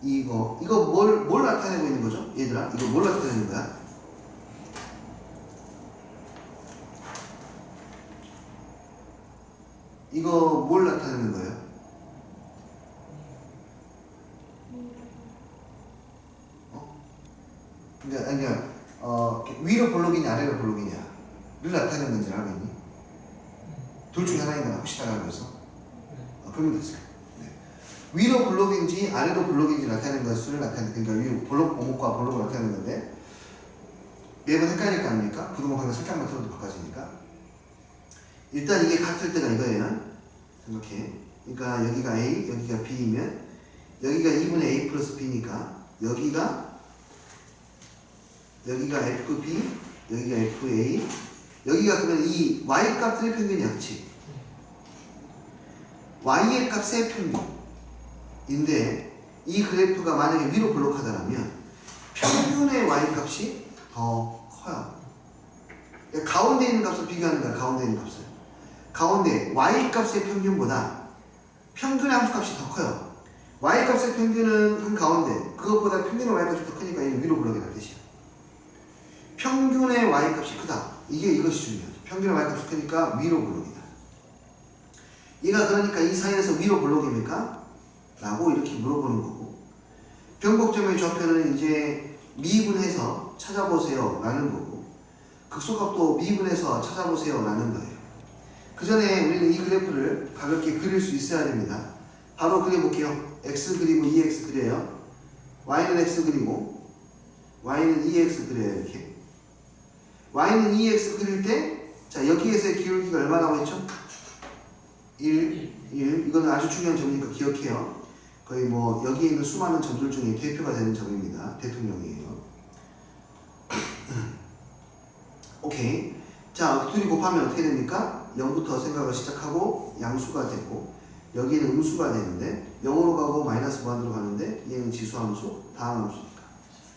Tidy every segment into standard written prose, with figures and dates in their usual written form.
이거 뭘 나타내고 있는 거죠? 얘들아, 이거 뭘 나타내는 거야? 이거 뭘 나타내는 거예요? 그러니까 위로 볼록이냐 아래로 볼록이냐를 나타내는 건지 알겠니? 둘 중에 하나인 거나 혹시 알아보서 그러면 됐어요. 네. 위로 볼록인지 아래로 볼록인지 나타내는 것을 그러니까 위 볼록 오목과 볼록을 나타내는 건데 매번 헷갈릴 거 아닙니까? 부등호 방향 살짝만 틀어도 바꿔지니까. 일단 이게 같을 때가 이거예요. 생각해. 그러니까 여기가 A, 여기가 B이면 여기가 2분의 A 플러스 B니까 여기가 FB, 여기가 FA, 여기가 그러면 이 Y 값들의 평균이 합치. Y의 값의 평균인데 이 그래프가 만약에 위로 볼록하다면 평균의 Y 값이 더 커요. 그러니까 가운데 있는 값을 비교하는 거야. 가운데 있는 값을. 가운데 Y 값의 평균보다 평균의 함수값이 더 커요. Y 값의 평균은 한 가운데 그것보다 평균의 Y 값이 더 크니까 이 위로 볼록이라는 뜻이야. 평균의 Y 값이 크다. 이것이 중요하죠. 평균의 Y 값이 크니까 위로 볼록이다. 얘가 그러니까 이 사이에서 위로 볼록입니까? 라고 이렇게 물어보는 거고, 변곡점의 좌표는 이제 미분해서 찾아보세요 라는 거고, 극소값도 미분해서 찾아보세요 라는 거예요. 그 전에 우리는 이 그래프를 가볍게 그릴 수 있어야 됩니다. 바로 그려볼게요. x 그리고 2x 그려요. y는 x 그리고 y는 2x 그려요. 이렇게 y는 2x 그릴 때, 자, 여기에서의 기울기가 얼마라고 했죠? 1. 이거는 아주 중요한 점이니까 기억해요. 거의 뭐 여기에 있는 수많은 점들 중에 대표가 되는 점입니다. 대통령이에요. 오케이. 자, 둘이 곱하면 어떻게 됩니까? 0부터 생각을 시작하고 양수가 되고, 여기는 음수가 되는데 0으로 가고 마이너스 무한대로 가는데 얘는 지수함수, 다항함수니까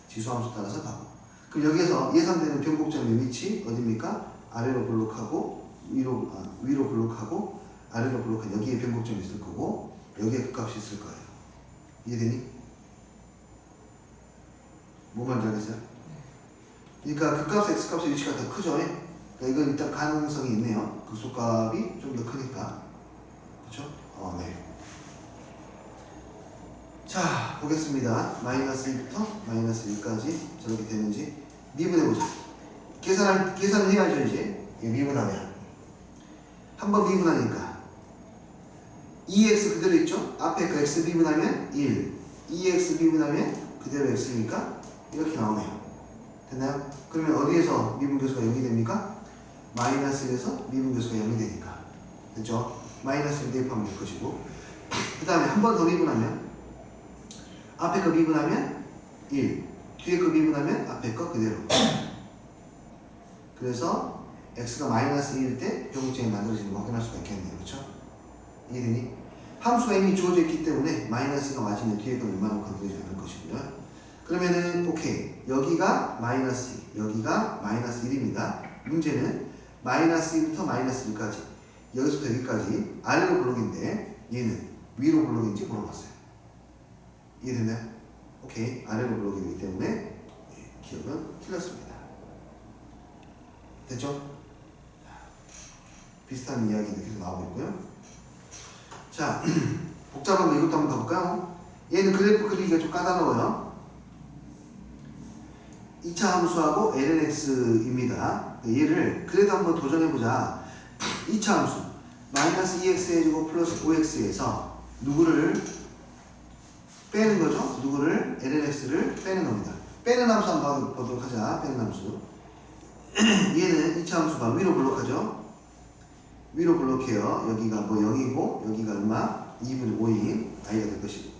지수함수 따라서 가고. 그럼 여기에서 예상되는 변곡점의 위치 어디입니까? 아래로 볼록하고 위로 볼록하고 아래로 볼록한 여기에 변곡점이 있을 거고 여기에 그 값이 있을 거예요. 이해되니? 뭐 말인지 알겠어요? 그러니까 그 값의 x값의 위치가 더 크죠? 그러니까 이건 일단 가능성이 있네요. 극소값이 좀 더 크니까. 그렇죠? 네. 자, 보겠습니다. 마이너스 1부터 마이너스 1까지 저렇게 되는지 미분해보자. 계산을 해야죠. 이제 미분하면 한번 미분하니까 2x 그대로 있죠? 앞에 그 x 미분하면 1, 2x 미분하면 그대로 x니까 이렇게 나오네요. 됐나요? 그러면 어디에서 미분계수가 0이 됩니까? 마이너스 1에서 미분계수가 0이 되니까. 됐죠? 마이너스 1 대입하면 될 것이고, 그 다음에 한 번 더 미분하면 앞에 거 미분하면 1, 뒤에 거 미분하면 앞에 거 그대로. 그래서 x가 마이너스 1일 때 변곡점이 만들어지는 거 확인할 수가 있겠네요. 그렇죠? 이해되니? 함수가 이미 주어져 있기 때문에 마이너스가 맞으면 뒤에 건 웬만하면 건드리지 않을 것이고요. 그러면은 오케이, 여기가 마이너스 2, 여기가 마이너스 1입니다. 문제는 마이너스 2부터 마이너스 1까지, 여기서부터 여기까지 아래로 볼록인데 얘는 위로 볼록인지 물어봤어요. 이해됐나요? 오케이, 아래로 볼록이기 때문에 기억은 틀렸습니다. 됐죠? 비슷한 이야기도 계속 나오고 있고요. 자, 복잡한 거 이것도 한번 가볼까요? 얘는 그래프 그리기가 좀 까다로워요. 2차 함수하고 lnx입니다. 얘를 그래도 한번 도전해보자. 2차 함수 마이너스 2x제곱 플러스 5x에서 누구를 빼는 거죠? 누구를? lnx를 빼는 겁니다. 빼는 함수 한번 보도록 하자. 빼는 함수. 얘는 2차 함수가 위로 볼록하죠? 위로 볼록해요. 여기가 뭐 0이고 여기가 얼마? 2분의 5인 i가 될 것이고,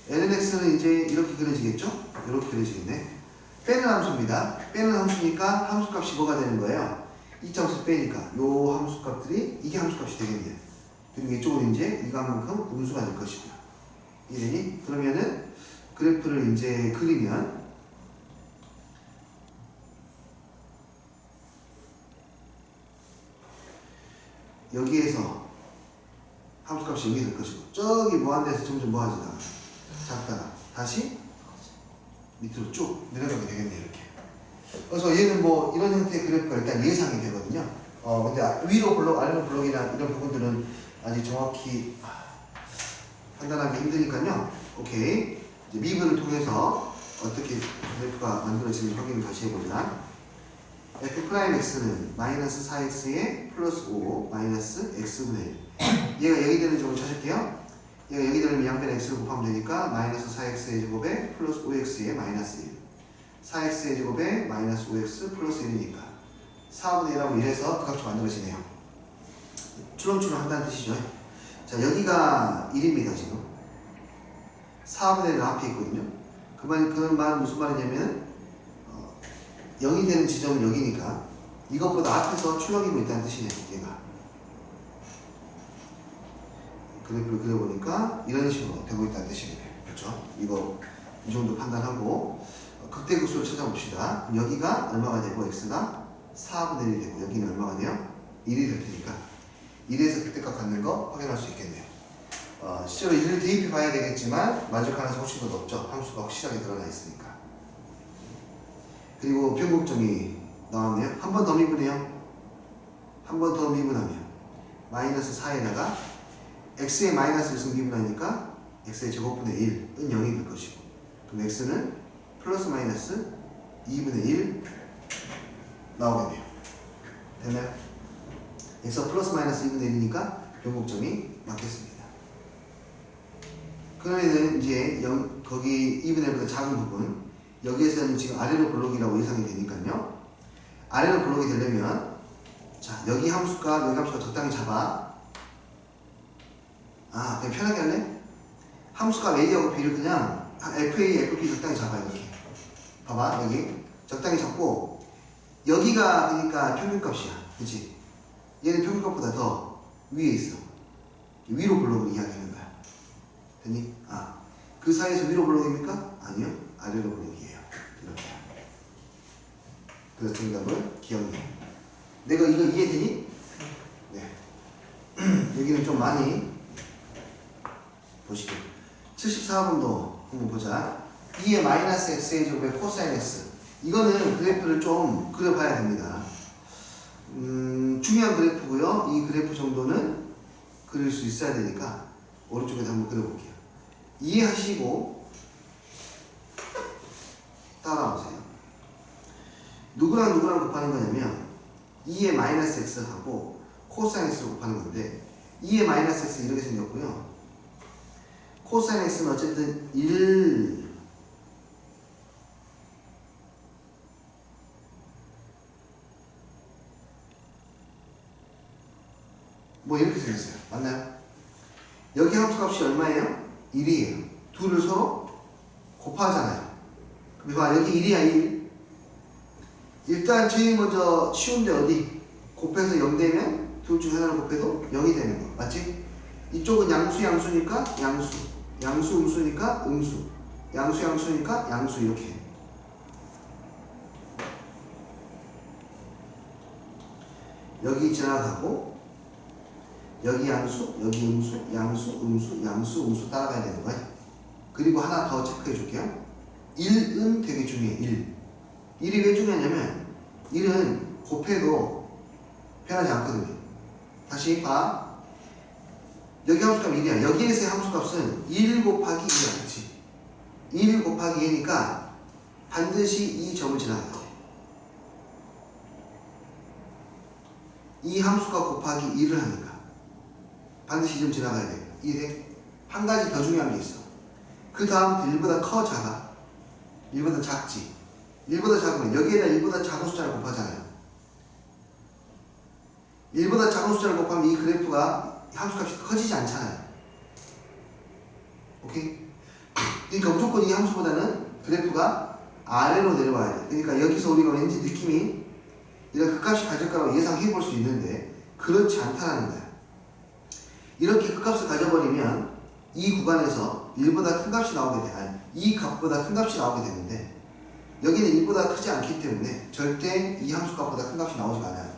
lnx는 이제 이렇게 그려지겠죠? 이렇게 그려지겠네. 빼는 함수입니다. 빼는 함수니까 함수값이 뭐가 되는 거예요? 2차 함수 빼니까 요 함수값들이 이게 함수값이 되겠네요. 그리고 이쪽은 이제 이거만큼 음수가 될 것이고요. 이해되니? 그러면은 그래프를 이제 그리면 여기에서 함수값이 0이 될 것이고, 저기 무한대에서 점점 뭐하지다가 작다가 다시 밑으로 쭉 내려가게 되겠네요. 이렇게. 그래서 얘는 뭐 이런 형태의 그래프가 일단 예상이 되거든요. 근데 위로 블록, 아래로 블록이나 이런 부분들은 아직 정확히 판단하기 힘드니까요. 오케이. 이제 미분을 통해서 어떻게 그래프가 만들어지는지 확인을 다시 해보자. f'x는 마이너스 4x에 플러스 5 마이너스 x분의 1. 얘가 여기 되는 점을 찾을게요. 얘가 여기 되면 양변 x를 곱하면 되니까 마이너스 4x의 제곱에 플러스 5x의 마이너스 1. 4x의 제곱에 마이너스 5x 플러스 1이니까 4분의 1하고 1해서 그 값이 만들어지네요. 추렁추렁 한다는 뜻이죠. 자, 여기가 1입니다. 지금 4분의 1은 앞에 있거든요. 그 말은 무슨 말이냐면 0이 되는 지점은 여기니까 이것보다 앞에서 출렁이고 있다는 뜻이네요. 얘가 그래프를 그려보니까 이런 식으로 되고 있다는 뜻입니다. 그렇죠? 이거 이 정도 판단하고 극대극소를 찾아봅시다. 여기가 얼마가 되고 x가 4분의 1이 되고 여기는 얼마가 돼요? 1이 될 테니까 1에서 극대값 갖는 거 확인할 수 있겠네요. 실제로 1을 대입해 봐야 되겠지만 맞을 가능성이 훨씬 더 높죠. 함수가 확실하게 드러나 있으니까. 그리고 변곡점이 나왔네요. 한 번 더 미분해요. 한 번 더 미분하면 마이너스 4에다가 x의 마이너스 1을 미분하니까 x의 제곱분의 1은 0이 될 것이고 그럼 x는 플러스 마이너스 2분의 1 나오겠네요. 되나요? x가 플러스 마이너스 2분의 1이니까 변곡점이 맞겠습니다. 그러면은 이제 거기 2분의 1보다 작은 부분 여기에서는 지금 아래로 블록이라고 예상이 되니까요. 아래로 블록이 되려면 자 여기 함수값 여기 함수가 적당히 잡아. 그냥 편하게 할래? 함수값 A하고 B를 그냥 FA, FP 적당히 잡아. 이렇게 봐봐. 여기 적당히 잡고 여기가 그러니까 평균값이야. 그치? 얘는 평균값보다 더 위에 있어. 위로 블록을 이야기하는 거야. 됐니? 그 사이에서 위로 블록입니까? 아니요. 아래로 블록이에요. 이렇게. 그래서 정답은 기억해. 내가 이거 이해되니? 네. 여기는 좀 많이 보시죠. 74번도 한번 보자. 2의 마이너스 x의 제곱에 코사인 x. 이거는 그래프를 좀 그려봐야 됩니다. 중요한 그래프고요. 이 그래프 정도는 그릴 수 있어야 되니까 오른쪽에도 한번 그려볼게요. 이해하시고 따라오세요. 누구랑 곱하는 거냐면 2의 마이너스 x하고 코사인 x를 곱하는 건데 2의 마이너스 x 이렇게 생겼고요. 코사인 x는 어쨌든 1 뭐 이렇게 생겼어요. 맞나요? 여기 함수값이 얼마예요? 1이에요. 둘을 서로 곱하잖아요. 그럼 봐 여기 1이야 1. 일단 제일 먼저 쉬운데 어디? 곱해서 0 되면 둘 중 하나를 곱해도 0이 되는 거 맞지? 이쪽은 양수니까 양수 음수니까 음수 양수니까 양수 이렇게 여기 지나가고 여기 양수, 여기 음수, 양수, 음수 따라가야 되는 거야. 그리고 하나 더 체크해 줄게요. 1은 되게 중요해. 1이 왜 중요하냐면 1은 곱해도 변하지 않거든요. 다시 봐. 여기 함수값 1이야. 여기에서의 함수값은 1 곱하기 2야. 그렇지? 1 곱하기 2니까 반드시 이 점을 지나가야 돼. 이 함수가 곱하기 2를 하니까 반드시 이 점 지나가야 돼. 이해? 한 가지 더 중요한 게 있어. 그 다음 1보다 커 작아? 1보다 작지. 1보다 작으면 여기에다 1보다 작은 숫자를 곱하잖아요. 1보다 작은 숫자를 곱하면 이 그래프가 함수값이 커지지 않잖아요. 오케이? 그러니까 무조건 이 함수보다는 그래프가 아래로 내려와야 돼. 그러니까 여기서 우리가 왠지 느낌이 이런 극값이 가질 거라고 예상해 볼 수 있는데 그렇지 않다는 거야. 이렇게 극값을 가져버리면 이 구간에서 1보다 큰 값이 나오게 돼. 아니, 이 값보다 큰 값이 나오게 되는데 여기는 1보다 크지 않기 때문에 절대 이 함수값보다 큰 값이 나오지 않아요.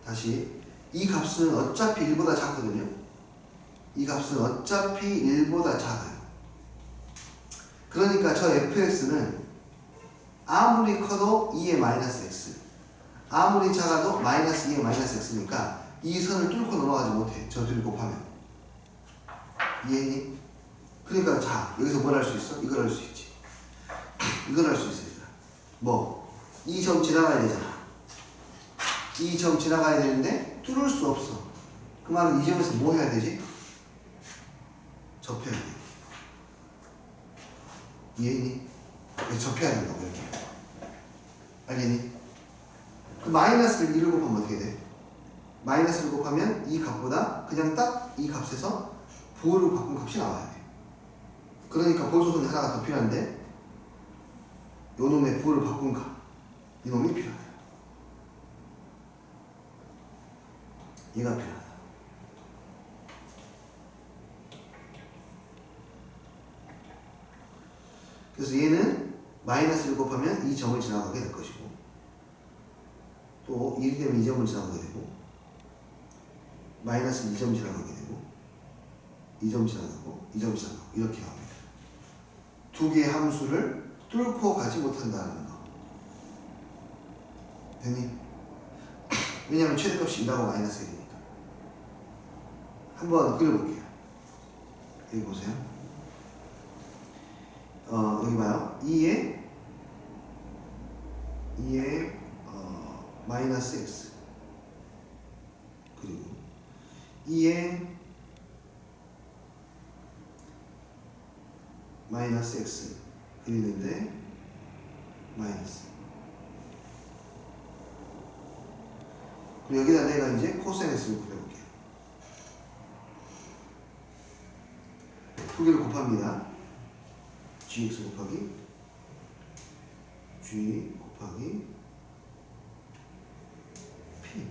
다시 이 값은 어차피 1보다 작거든요. 이 값은 어차피 1보다 작아요. 그러니까 저 fx는 아무리 커도 2의 마이너스 x, 아무리 작아도 마이너스 2의 마이너스 x니까 이 선을 뚫고 넘어가지 못해. 저 둘이 곱하면. 이해니? 그러니까 자, 여기서 뭘 할 수 있어? 이걸 할 수 있지. 이걸 할 수 있어. 뭐? 이 점 지나가야 되잖아. 이 점 지나가야 되는데 뚫을 수 없어. 그 말은 이 점에서 뭐 해야 되지? 접해야 돼. 이해니? 접해야 된다고 이렇게. 알겠니? 그 마이너스를 1을 곱하면 어떻게 돼? 마이너스를 곱하면 이 값보다 그냥 딱 이 값에서 보호를 바꾼 값이 나와야 돼. 그러니까 보조선이 하나가 더 필요한데 요 놈의 보호를 바꾼 값, 이 놈이 필요하다. 얘가 필요하다. 그래서 얘는 마이너스를 곱하면 이 점을 지나가게 될 것이고, 또 1이 되면 이 점을 지나가게 되고, 마이너스는 2점 지나가게 되고, 2점 지나가고, 2점 지나가고, 이렇게 나옵니다. 두 개의 함수를 뚫고 가지 못한다는 거. 되니? 왜냐하면 최대값이 2라고 마이너스 1이니까. 한번 그려볼게요. 여기 보세요. 여기 봐요. 2에 마이너스 x, 그리고 2에 마이너스 x 그리는데 마이너스, 그리고 여기다 내가 이제 코사인 x를 그려볼게요. 두 개를 곱합니다. gx 곱하기 g 곱하기 p.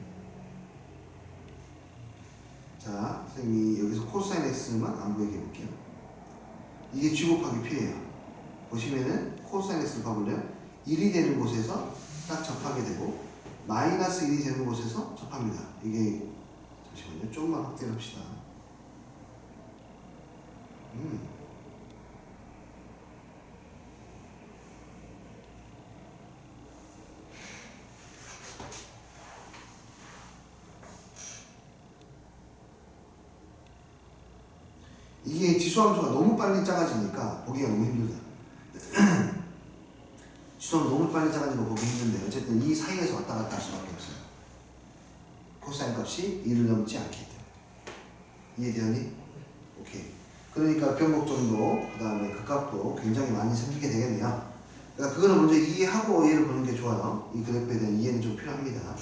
자, 선생님이 여기서 코사인 x만 안 보이게 해볼게요. 이게 g 곱하기 p예요. 보시면은 코사인 x를 봐보면 1이 되는 곳에서 딱 접하게 되고 마이너스 1이 되는 곳에서 접합니다. 이게 잠시만요. 조금만 확대를 합시다. 이게 지수함수가 너무 빨리 작아지니까 보기가 너무 힘들다. 지수함수 너무 빨리 작아지고 보기 힘든데 어쨌든 이 사이에서 왔다 갔다 할 수밖에 없어요. 코사인 값이 1을 넘지 않기 때문에. 이해되니? 오케이. 그러니까 변곡 정도, 그 다음에 그 값도 굉장히 많이 생기게 되겠네요. 그러니까 그거는 먼저 이해하고 얘를 보는 게 좋아요. 이 그래프에 대한 이해는 좀 필요합니다.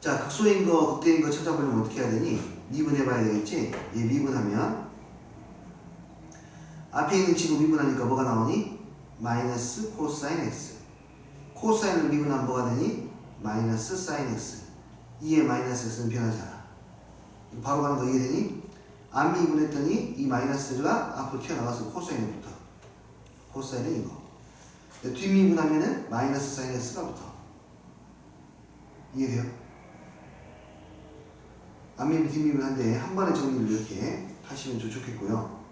자, 극소인 거, 극대인 거 찾아보려면 어떻게 해야 되니? 미분해봐야 되겠지? 얘 미분하면 앞에 있는 지구 미분하니까 뭐가 나오니? 마이너스 코사인 x. 코사인을 미분하면 뭐가 되니? 마이너스 사인 x. 2의 마이너스 x는 변하잖아. 바로 가는 거 이해되니? 안 미분했더니 이 마이너스가 앞으로 튀어나가서 코사인에 붙어. 코사인은 이거. 뒷미분하면은 마이너스 사인 x가 붙어. 이해돼요? 앞미분 뒷미분한데 한 번에 정리를 이렇게 하시면 좋겠고요.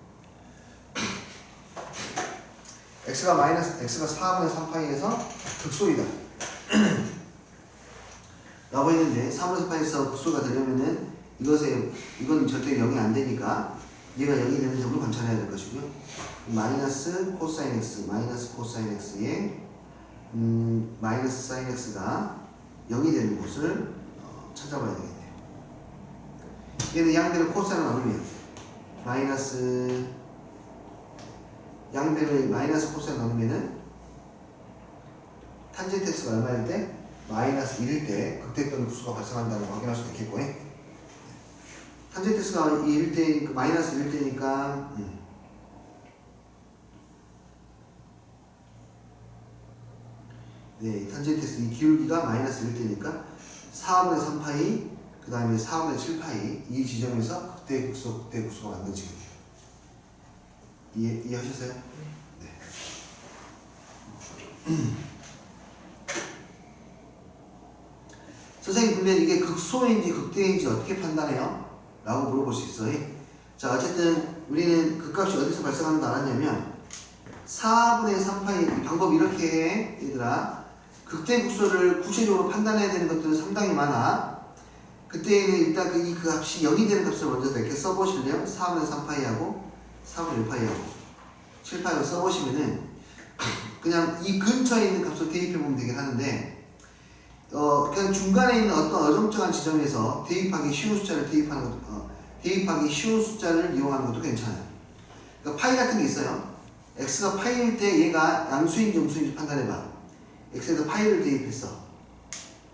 x가 4분의 3파이에서 극소이다 라고 했는데 4분의 3파이에서 극소가 되려면은 이건 절대 0이 안 되니까 얘가 0이 되는 점을 관찰해야 될 것이고요. 마이너스 코사인 x, 마이너스 코사인 x에 마이너스 사인 x가 0이 되는 곳을 찾아봐야 되겠네요. 얘는 양배를 코사인으로 나누면 양배를 마이너스 코사인 나누면은 탄젠트 x가 얼마일 때? 마이너스 1일 때 극대값 구수가 발생한다는 걸 확인할 수가 있겠고, 탄젠트 x가 1일 때, 마이너스 1일 때니까 네, 탄젠트 x 이 기울기가 마이너스 1일 때니까 4분의 3파이 그 다음에 4분의 7파이 이 지점에서 극대국수가 만들어지게 돼요. 이해하셨어요? 네. 선생님 근데 이게 극소인지 극대인지 어떻게 판단해요? 라고 물어볼 수 있어요. 자 어쨌든 우리는 극값이 어디서 발생하는 줄 알았냐면 4분의 3파이 방법 이렇게 해 얘들아. 극대극소를 구체적으로 판단해야 되는 것들은 상당히 많아. 그때는 일단 이 값이 0이 되는 값을 먼저 이렇게 써보실래요? 4분의 3파이하고 4분의 1파이하고 7파이하고 써보시면은 그냥 이 근처에 있는 값을 대입해보면 되긴 하는데 그냥 중간에 있는 어떤 어정쩡한 지점에서 대입하기 쉬운 숫자를 대입하는 것도 대입하기 쉬운 숫자를 이용하는 것도 괜찮아요. 그러니까 파이 같은 게 있어요. x가 파이일 때 얘가 양수인지 음수인지 판단해봐. x에다 파이를 대입했어.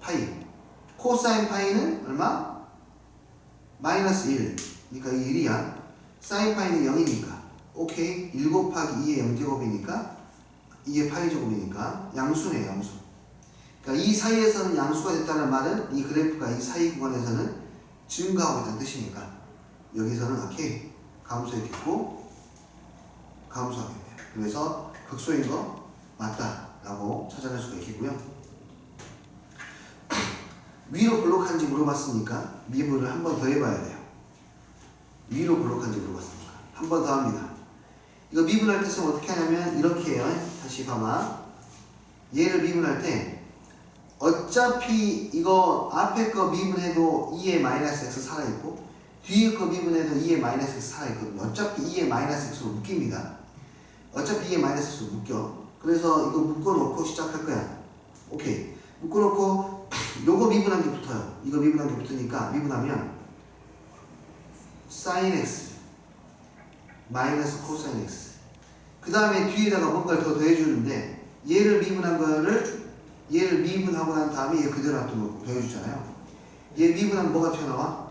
파이. 코사인 파이는 얼마? 마이너스 1. 그러니까 이 1이야. 사인 파이는 0이니까. 오케이. 1 곱하기 2의 0제곱이니까 2의 파이 제곱이니까 양수네 양수. 그러니까 이 사이에서는 양수가 됐다는 말은 이 그래프가 이 사이 구간에서는 증가하고 있다는 뜻이니까 여기서는 오케이. 감소했겠고 감소하겠네요. 그래서 극소인 거 맞다라고 찾아낼 수가 있겠고요. 위로 볼록한지 물어봤으니까 미분을 한 번 더 해봐야 돼요. 위로 볼록한지 물어봤으니까 한 번 더 합니다. 이거 미분할 때 쓰면 어떻게 하냐면 이렇게 해요. 다시 봐봐. 얘를 미분할 때 어차피 이거 앞에 거 미분해도 2의 마이너스 x 살아있고 뒤에 거 미분해도 2의 마이너스 x 살아있거든요. 어차피 2의 마이너스 x로 묶입니다. 어차피 2의 마이너스 x로 묶여. 그래서 이거 묶어놓고 시작할 거야. 오케이. 묶어놓고 요거 미분한 게 붙어요. 이거 미분한 게 붙으니까 미분하면 sin x 마이너스 코사인 x 그 다음에 뒤에다가 뭔가를 더 더해주는데 얘를 미분한 거를 얘를 미분하고 난 다음에 얘 그대로 놔두고 더해주잖아요. 얘 미분하면 뭐가 튀어나와?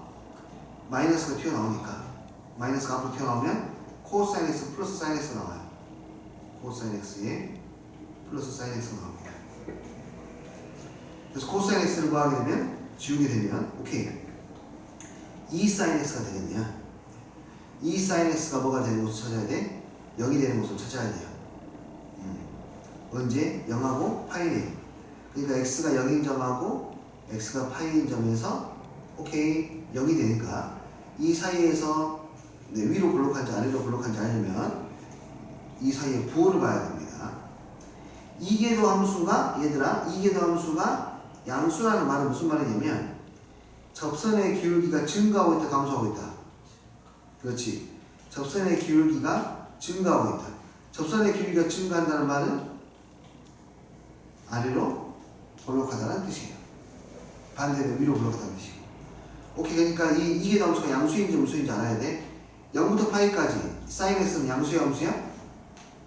마이너스가 튀어나오니까 마이너스가 앞으로 튀어나오면 코사인 x 플러스 사인 x가 나와요. 코사인 x에 플러스 사인 x가 나옵니다. 그래서 코사인 x를 구하게 되면 지우게 되면 오케이 2 사인 x가 되겠네요. 2 사인 x가 뭐가 되는 곳을 찾아야 돼? 0이 되는 곳을 찾아야 돼요. 언제? 0하고 파이네요. 그러니까 x가 0인 점하고 x가 파이인 점에서 오케이 0이 되니까 이 사이에서 위로 볼록한지 아래로 볼록한지 알려면 이 사이에 부호를 봐야 됩니다. 이계도 함수가 얘들아 이계도 함수가 양수라는 말은 무슨 말이냐면 접선의 기울기가 증가하고 있다 감소하고 있다. 그렇지. 접선의 기울기가 증가하고 있다. 접선의 기울기가 증가한다는 말은 아래로 볼록하다는 뜻이에요. 반대로 위로 볼록하다는 뜻이고. 오케이. 그러니까 이계도 함수가 양수인지 음수인지 알아야 돼. 0부터 파이까지 사인 x는 양수야 음수야?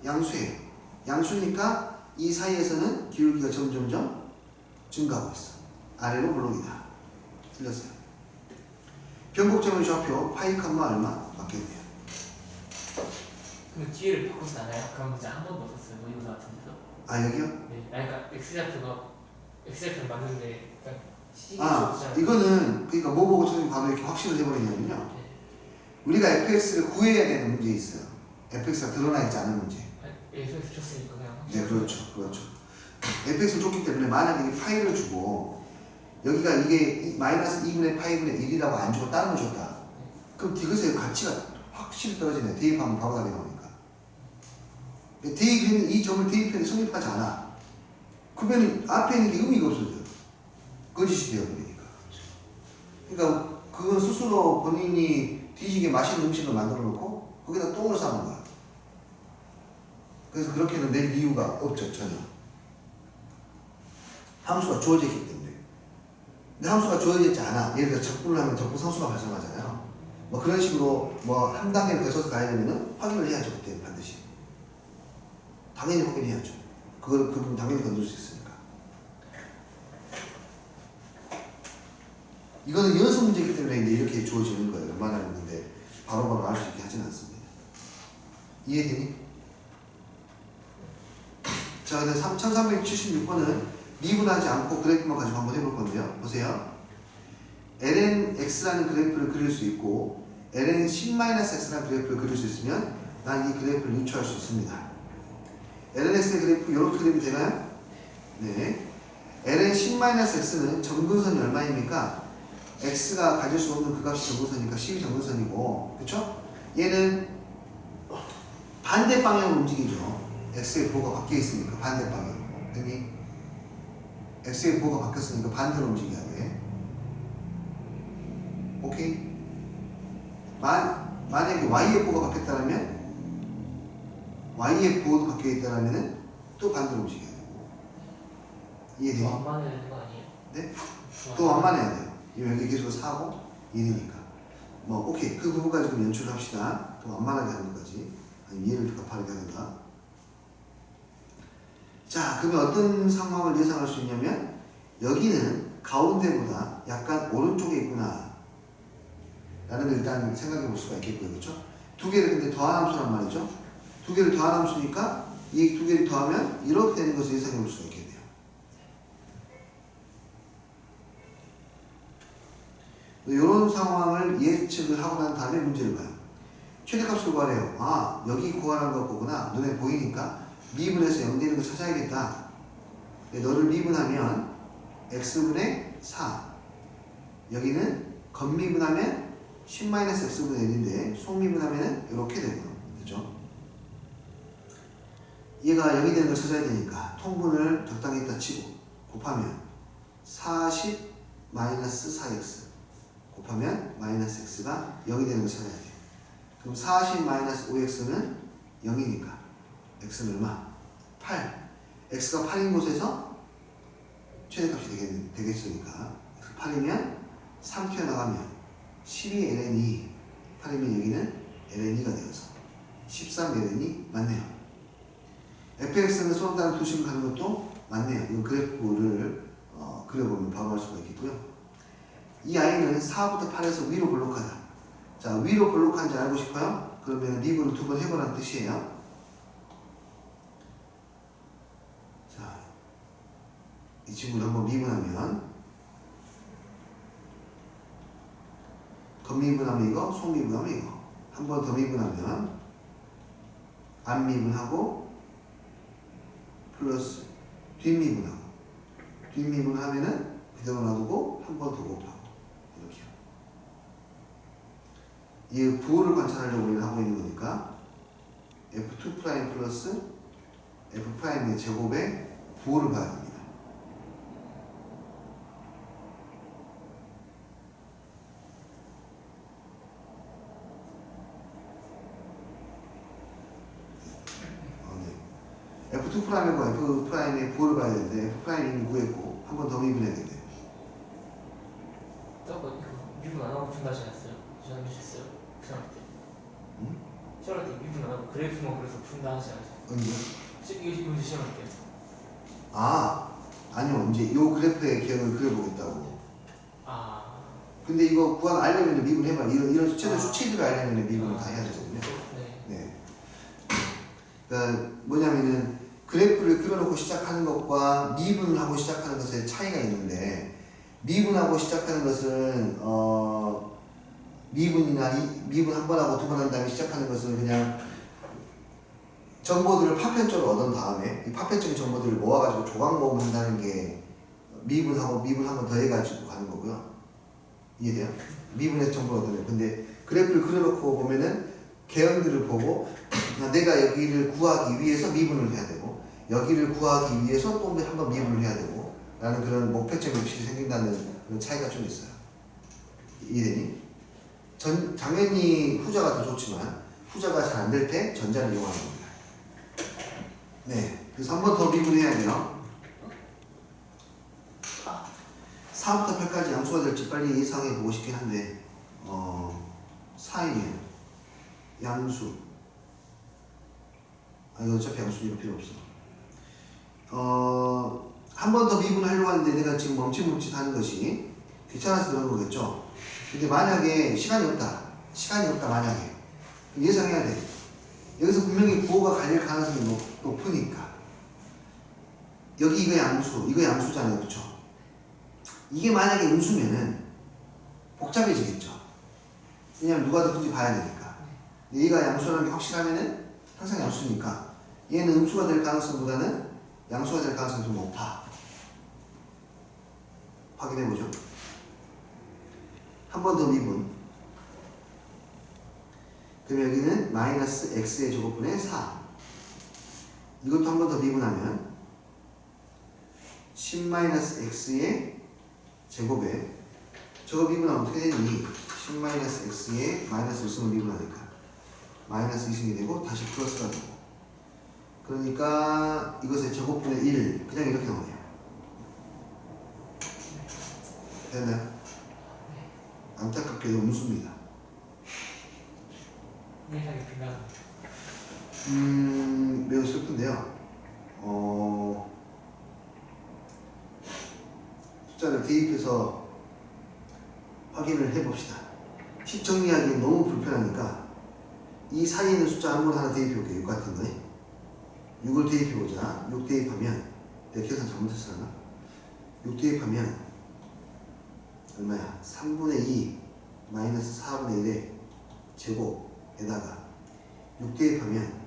양수예요. 양수니까 이 사이에서는 기울기가 점점점 증가하고 있어. 아래로 볼록이다. 틀렸어요. 변곡점의 좌표 파이 칸마 얼마? 맞겠네요. 그럼 뒤를 바꾸진 않아요? 그럼 이제 한 번도 없었어요. 뭐 이거 같은데도? 아 여기요? 네. 그러니까 X좌표는 맞는데 이거는 그러니까 뭐 보고 선생님 바로 이렇게 확신을 해버리냐면요. 네. 우리가 fx를 구해야 되는 문제 있어요. fx가 드러나 있지 않은 문제. Fx 줬으니까 그냥 네, 그렇죠. fx를 줬기 때문에 만약에 이 파이를 주고 여기가 이게 마이너스 2분의 파이분의 1이라고 안 주고 다른 걸 줬다. 그럼 디귿의 가치가 확실히 떨어지네. 대입하면 바로 답이 나오니까. 대입했는 이 점을 대입해도 성립하지 않아. 그러면 앞에 있는 게 의미가 없어져요. 거짓이 되어버리니까. 그러니까 그건 스스로 본인이 뒤지게 맛있는 음식을 만들어 놓고 거기다 똥을 싸는 거야. 그래서 그렇게는 낼 이유가 없죠, 전혀. 함수가 주어졌기 때문에. 근데 함수가 주어지지 않아. 예를 들어 적분을 하면 적분 상수가 발생하잖아요. 뭐 그런 식으로 뭐 한 단계를 거쳐서 가야 되면은 확인을 해야죠, 그때 반드시. 당연히 확인해야죠. 그분 당연히 건들 수 있으니까. 이거는 연습 문제이기 때문에 이제 이렇게 주어지는 거예요. 웬만하면 있는데 바로바로 알 수 있게 하지는 않습니다. 이해되니? 자, 근데 1376번은 미분하지 않고 그래프만 가지고 한번 해볼 건데요. 보세요. lnx라는 그래프를 그릴 수 있고 ln 10-x라는 그래프를 그릴 수 있으면 난 이 그래프를 유추할 수 있습니다. lnx의 그래프 이렇게 그리면 되나요? 네. ln 10-x는 정근선이 얼마입니까? x가 가질 수 없는 그 값이 정근선이니까 10이 정근선이고, 그쵸? 얘는 반대 방향으로 움직이죠. x의 부호가 바뀌어 있으니까 반대 방향으로. 여기 x의 부호가 바뀌었으니까 반대로 움직여야 돼. 오케이? 만약에 y의 부호가 바뀌었다면 y의 부호도 바뀌어 있다면은 또 반대로 움직여야 되고. 이해되니? 완만해야 되는 거 아니에요? 네? 또 완만해야 돼요. 여기 계속 4고 1이니까. 뭐 오케이, 그 부분까지 좀 연출합시다. 또 완만하게 하는 거지. 아니면 이해를 더 가파르게 하는가. 자, 그러면 어떤 상황을 예상할 수 있냐면 여기는 가운데보다 약간 오른쪽에 있구나 라는 걸 일단 생각해 볼 수가 있겠고요. 그렇죠? 두 개를 근데 더한 함수란 말이죠. 두 개를 더한 함수니까 이 두 개를 더하면 이렇게 되는 것을 예상해 볼 수가 있겠네요. 이런 상황을 예측을 하고 난 다음에 문제를 봐요. 최대값을 구하래요. 아, 여기 구하라는 거 보구나. 눈에 보이니까 미분해서 0 되는 거 찾아야겠다. 너를 미분하면 x분의 4. 여기는 겉미분하면 10-x분의 1인데 속미분하면 이렇게 되고요. 그죠? 얘가 0이 되는 걸 찾아야 되니까 통분을 적당히 했다 치고 곱하면 40-4x 곱하면 마이너스 x가 0이 되는 걸 찾아야 돼요. 그럼 40-5x는 0이니까 x는 얼마? 8. x가 8인 곳에서 최대값이 되겠으니까 8이면 3 튀어나가면 12 ln2 8이면 여기는 ln2가 되어서 13 ln이 맞네요. fx는 서로 다른 도식을 가는 것도 맞네요. 이 그래프를 그려보면 바로 알 수가 있겠고요. 이 아이는 4부터 8에서 위로 볼록하다. 자, 위로 볼록한지 알고 싶어요? 그러면 미분을 2번 해보라는 뜻이에요. 자, 이 친구를 한번 미분하면 겉미분하면 이거, 속미분하면 이거. 한 번 더 미분하면 앞미분하고 플러스 뒷미분하고 뒷미분하면은 그대로 놔두고 한 번 더 곱하고 이렇게요. 이 부호를 관찰하려고 우리는 하고 있는 거니까 f2' 플러스 f'의 제곱의 부호를 봐야 됩니다. F2'하고 F'의 부호를 봐야 되는데 F'이 이미 구했고 한 번 더 미분해야겠네요. 저거 미분 안 하고 푼다 하셨어요? 시험 주셨어요? 시험할 때. 응? 시험할 때 미분 안 하고 그래프만 그래서 푼다 하지 않으셨어요? 언제? 이거 시험할 때. 아, 아니요. 언제 요 그래프의 기억을 그려보겠다고. 아. 근데 이거 알려면 미분해봐. 이런 최대 수치들을 알려면 미분을 다 해야 되거든요. 네. 네. 그러니까 뭐냐면은 그래프를 그려놓고 시작하는 것과 미분을 하고 시작하는 것에 차이가 있는데 미분하고 시작하는 것은 미분 한 번 하고 두 번 한 다음에 시작하는 것은 그냥 정보들을 파편적으로 얻은 다음에 이 파편적인 정보들을 모아가지고 조각 모음한다는 게 미분하고 미분 한 번 더 해가지고 가는 거고요. 이해돼요? 미분해서 정보를 얻으면. 근데 그래프를 그려놓고 보면은 개연들을 보고 내가 여기를 구하기 위해서 미분을 해야 되고 여기를 구하기 위해서 또 한 번 미분을 해야 되고 라는 그런 목표점 역시 생긴다는 그런 차이가 좀 있어요. 이해되니? 당연히 후자가 더 좋지만 후자가 잘 안 될 때 전자를 이용하는 겁니다. 네, 그래서 한 번 더 미분해야 돼요. 4부터 8까지 양수가 될지 빨리 예상해 보고 싶긴 한데 4이에요. 양수. 이거 어차피 양수니까 필요 없어. 한 번 더 미분하려고 하는데 내가 지금 멈칫멈칫 하는 것이 귀찮아서 그런 거겠죠. 근데 만약에 시간이 없다 만약에 예상해야 돼. 여기서 분명히 부호가 갈릴 가능성이 높으니까 여기 이거 양수잖아요. 그쵸? 이게 만약에 음수면은 복잡해지겠죠. 왜냐면 누가 더 큰지 봐야 되니까. 얘가 양수라는 게 확실하면은 항상 양수니까 얘는 음수가 될 가능성보다는 양수가 될 가능성이 좀 높아. 확인해 보죠. 한 번 더 미분. 그럼 여기는 마이너스 x의 제곱분의 4. 이것도 한 번 더 미분하면 10-x의 제곱에 저거 미분하면 어떻게 되니? 10-x의 마이너스 1승을 미분하니까 마이너스 2승이 되고 다시 플러스가 되고, 그러니까 이것의 제곱분의 1 그냥 이렇게 나오네요. 됐나요? 안타깝게도 음수입니다. 이해하기 불가능. 매우 슬픈데요. 숫자를 대입해서 확인을 해봅시다. 식 정리하기 너무 불편하니까 이 사이에 있는 숫자 아무거나 하나 대입해볼게요. 6 같은 거에 6을 대입해보자. 6 대입하면 내가 계산 잘못했었나? 6 대입하면 얼마야? 3분의 2 마이너스 4분의 1의 제곱에다가 6 대입하면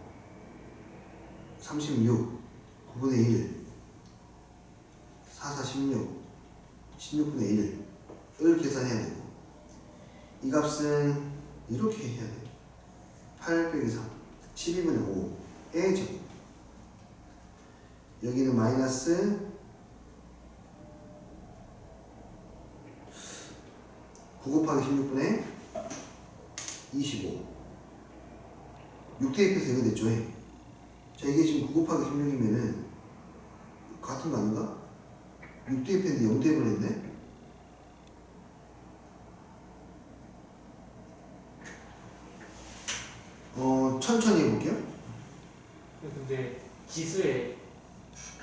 36 9분의 1 4, 4, 16 16분의 1을 계산해야 되고, 이 값은 이렇게 해야 돼요. 8 빼기 3 12분의 5의 제곱. 여기는 마이너스 9 곱하기 16분의 25. 6 대입해서 이거 됐죠. 자, 이게 지금 9 곱하기 16이면은 같은 거 아닌가? 6 대입했는데 0 대입을 했네? 천천히 해볼게요. 근데 지수에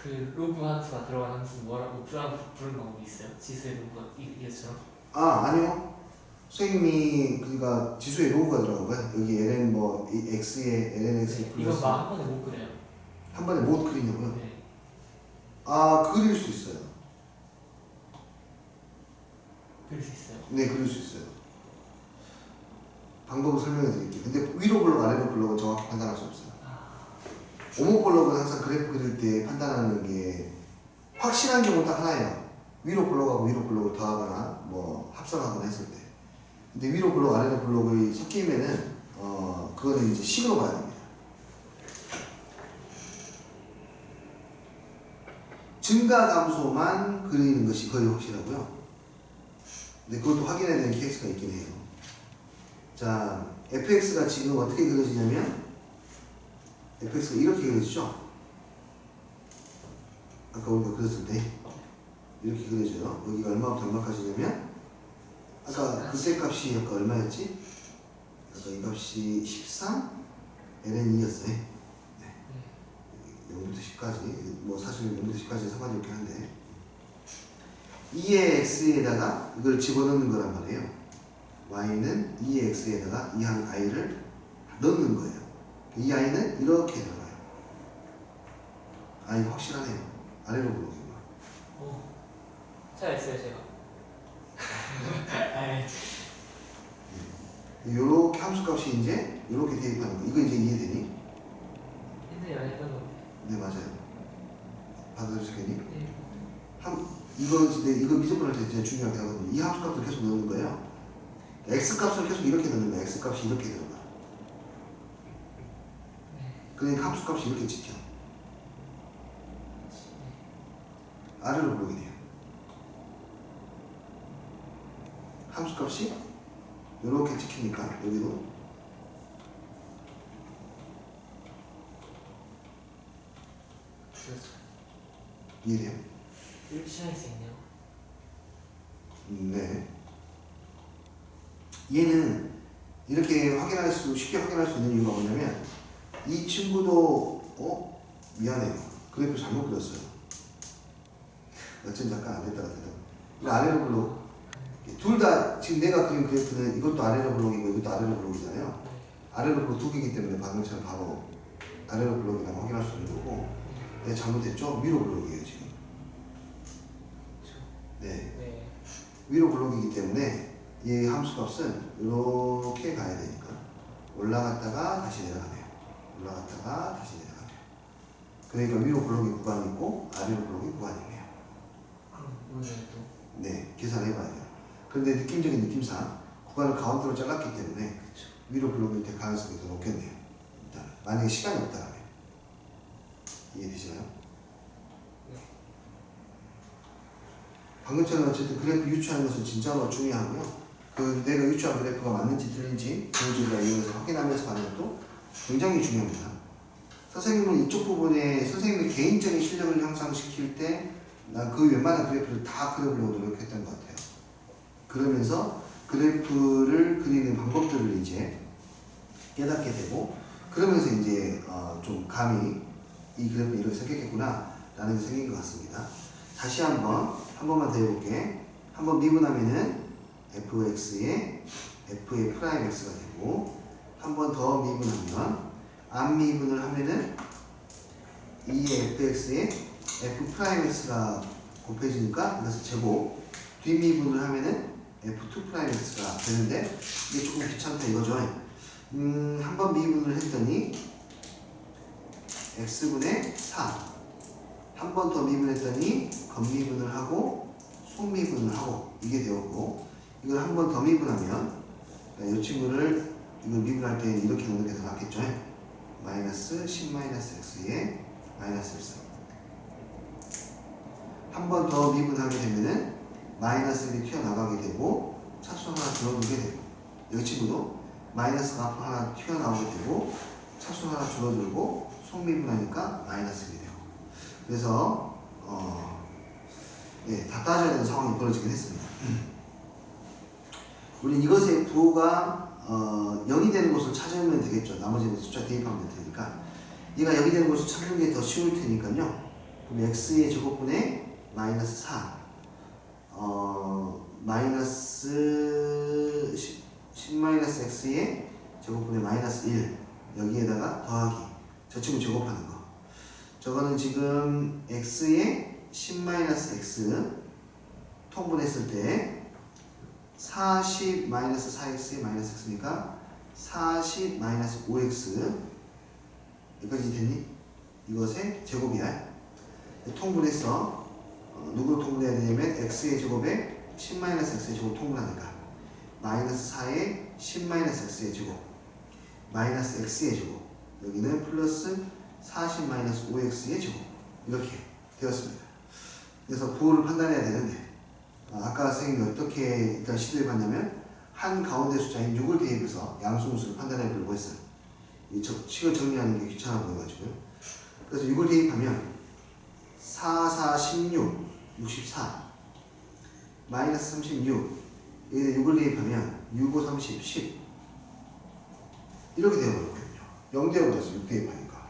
그 로그 함수가 들어간 함수 뭐라고 부르는 방법이 있어요? 지수의 로그가 이것처럼? 아니요. 선생님이 그러니까 지수에 로그가 들어간 거야. 여기 ln 뭐 x에 lnx 이건 플러스 막 한 번에 못 그려요. 한 번에 못 그리냐고요? 네. 그릴 수 있어요. 그릴 수 있어요. 네, 그릴 수 있어요. 방법을 설명해 드릴게요. 근데 위로 블록, 아래로 블록은 정확히 판단할 수 없어요. 오목 블록은 항상 그래프 그릴 때 판단하는 게 확실한 경우는 딱 하나예요. 위로 블록하고 위로 블록을 더하거나 뭐 합성하거나 했을 때. 근데 위로 블록, 아래로 블록이 섞이면은 그거는 이제 식으로 봐야 됩니다. 증가 감소만 그리는 것이 거의 확실하고요. 근데 그것도 확인해야 되는 케이스가 있긴 해요. 자, fx가 지금 어떻게 그려지냐면 fx가 이렇게 그려지죠? 아까 우리가 그렸을 때 이렇게 그려져요. 여기가 얼마부터 얼마까지냐면 아까 그때 값이 아까 얼마였지? 아까 이 값이 13? ln 2였어요. 네. 0부터 10까지 뭐 사실 0부터 10까지 상관이 없긴 한데 2의 x에다가 이걸 집어넣는 거란 말이에요. y는 2의 x에다가 이 한 i를 넣는 거예요. 이 i는 이렇게 들어가요. 이거 확실하네요. 아래로 보내기만. 찾아냈어요 제가. 요렇게 함수값이 이제 요렇게 대입하는 거. 이거 이제 이해되니? 옛날에 했던 건데. 네, 맞아요. 받아들이시겠니? 네. 이거 미적분할 때 진짜 중요하게 하거든요. 이 함수값을 계속 넣는 거예요. x값을 계속 이렇게 넣는 거예요. x값이 이렇게 들어가. 그러니까 함수값이 이렇게 찍혀. 아래로 보게 돼요. 함수값이 이렇게 찍히니까 여기도 그렇죠. 이해돼요? 이렇게 시작할 수 있네요. 네. 얘는 이렇게 쉽게 확인할 수 있는 이유가 뭐냐면 이 친구도 미안해요. 그래프 잘못 그렸어요. 어쩐지 잠깐 안 됐다가 되다. 이거 아래로 블록. 둘 다 지금 내가 그린 그래프는 이것도 아래로 블록이고 이것도 아래로 블록이잖아요. 아래로 블록 두 개이기 때문에 방금처럼 바로 아래로 블록이라고 확인할 수 있는 거고, 내가 잘못했죠? 위로 블록이에요 지금. 네. 위로 블록이기 때문에 이 함수값은 이렇게 가야 되니까 올라갔다가 다시 내려가네요. 올라갔다가 다시 내려가네요. 그러니까 위로 블록이 구간이 있고 아래로 블록이 구간이 있네요. 그럼 오늘 또 네, 계산을 해봐야 돼요. 그런데 느낌적인 느낌상 구간을 가운데로 잘랐기 때문에 위로 블록이 될 가능성이 더 높겠네요. 일단 만약에 시간이 없다면 이해되시나요? 방금처럼 어쨌든 그래프 유추하는 것은 진짜로 중요하고요. 그 내가 유추한 그래프가 맞는지 틀린지 보여주기가 이용해서 확인하면서 가는 것도 굉장히 중요합니다. 선생님은 이쪽 부분에 선생님의 개인적인 실력을 향상시킬 때 난 그 웬만한 그래프를 다 그려보려고 노력했던 것 같아요. 그러면서 그래프를 그리는 방법들을 이제 깨닫게 되고 그러면서 이제 좀 감히 이 그래프는 이렇게 생겼겠구나 라는 게 생긴 것 같습니다. 다시 한 번만 더 해볼게. 한번 미분하면은 fx에 f의 프라임 x가 되고 한 번 더 미분하면 안 미분을 하면은 2의 fx에 f 프라임 x가 곱해지니까 이것을 제곱 뒷미분을 하면은 f2 프라임 x가 되는데 이게 조금 귀찮다 이거죠. 한 번 미분을 했더니 x분의 4 한 번 더 미분했더니 겉미분을 하고 속미분을 하고 이게 되었고 이걸 한 번 더 미분하면 이 친구를 이걸 미분할 때 이렇게 놓는 게 더 낫겠죠. 마이너스 10-x에 마이너스 1 한 번 더 미분하게 되면은 마이너스 1이 튀어나가게 되고 차수 하나 줄어들게 되고 이 친구도 마이너스가 앞으로 하나 튀어나오게 되고 차수 하나 줄어들고 속미분하니까 마이너스 1이 되고 그래서 다 따져야 되는 상황이 벌어지긴 했습니다. 우리 이것의 부호가 0이 되는 곳을 찾으면 되겠죠. 나머지는 숫자 대입하면 되니까 얘가 0이 되는 곳을 찾는 게 더 쉬울 테니까요. 그럼 x의 제곱분의 마이너스 4 마이너스 10-x의 제곱분의 마이너스 1 여기에다가 더하기 저 친구 제곱하는 거 저거는 지금 x의 10-x 통분했을 때 40-4x의 마이너스 x니까 40-5x 여기까지 됐니? 이것의 제곱이야. 통분해서 누구를 통분해야 되냐면 x의 제곱에 10-x의 제곱 통분하니까 마이너스 4의 10-x의 제곱 마이너스 x의 제곱 여기는 플러스 40-5x의 제곱 이렇게 되었습니다. 그래서 부호를 판단해야 되는데 아까 선생님이 어떻게 일단 시도해 봤냐면 한 가운데 숫자인 6을 대입해서 양수분수를 판단해 보려고 했어요. 이 식을 정리하는 게 귀찮아 보여가지고요. 그래서 6을 대입하면 4, 4, 16, 64 마이너스 36 여기다 6을 대입하면 6, 5, 30, 10 이렇게 되어버렸거든요. 0 되어버렸어요. 6 대입하니까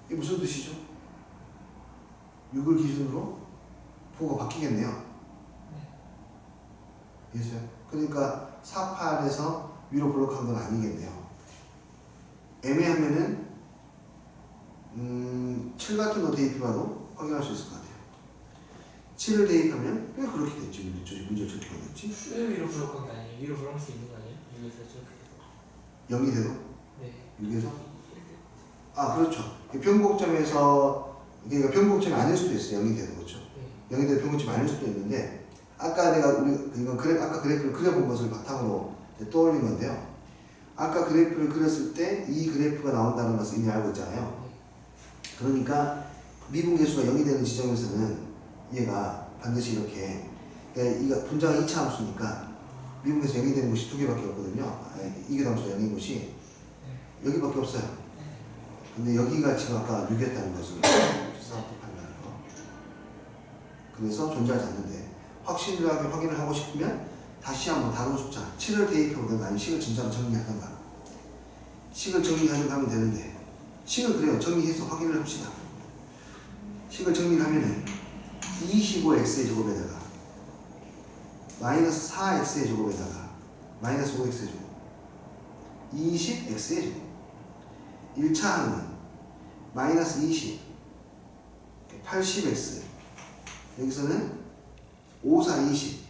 이게 무슨 뜻이죠? 6을 기준으로 부호가 바뀌겠네요. 이해하세요? 그러니까 4, 8에서 위로 블록한 건 아니겠네요. 애매하면은 7 같은 거 대입해봐도 확인할 수 있을 것 같아요. 7을 대입하면 왜 그렇게 됐지? 문제를 저렇게 만들었지? 왜 위로 블록한 거 아니에요? 위로 블록할 수 있는 거 아니에요? 6에서 저렇게 0이 돼도? 네 6에서? 아 그렇죠. 변곡점에서 그러니까 변곡점이 아닐 수도 있어요. 0이 돼도 그렇죠. 네. 0이 돼도 변곡점이 아닐 수도 있는데 아까 내가 이건 아까 그래프를 그려본 것을 바탕으로 떠올린 건데요. 아까 그래프를 그렸을 때 이 그래프가 나온다는 것을 이미 알고 있잖아요. 그러니까 미분계수가 0이 되는 지점에서는 얘가 반드시 이렇게 그러니까 이거 분자가 2차 함수니까 미분계수 0이 되는 곳이 2개밖에 없거든요. 이교함수가 0인 곳이 여기밖에 없어요. 근데 여기가 지금 아까 6이었다는 것을 정확히 판단한 거. 그래서 존재하지 않는데 확실하게 확인을 하고 싶으면 다시 한번 다른 숫자 7을 대입해보든가 아니면 식을 진짜로 정리하든가 식을 정리하든가 하면 되는데 식을 그래요. 정리해서 확인을 합시다. 식을 정리를 하면은 25x의 제곱에다가 마이너스 4x의 제곱에다가 마이너스 5x의 제곱 20x의 제곱 1차 항은 마이너스 20 80x 여기서는 5, 4, 20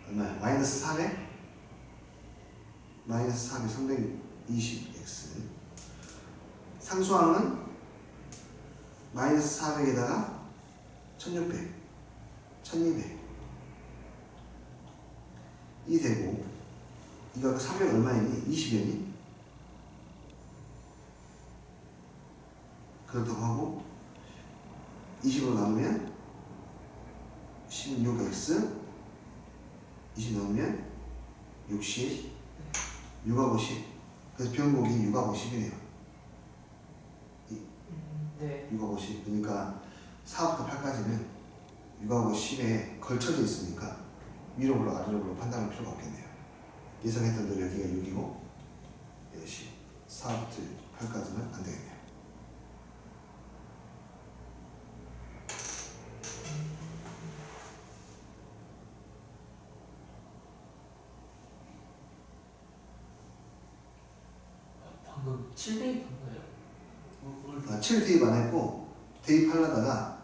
얼마야? 마이너스 400 마이너스 400 320x 상수항은 마이너스 400에다가 1600 1200 이 되고 이거 아까 300 얼마이니? 20이니? 그렇다고 하고 20으로 나누면 16x 20 넣으면 60 6하고 10 그래서 변곡이 6하고 10이네요. 네. 6하고 10 그러니까 4부터 8까지는 6하고 10에 걸쳐져 있으니까 위로 불러 아래로 불러 판단할 필요가 없겠네요. 예상했던 대로 여기가 6이고 10 4부터 8까지는 안 되겠네요. 방금 7대2 거예요? 7 대입 안 했고 대입하려다가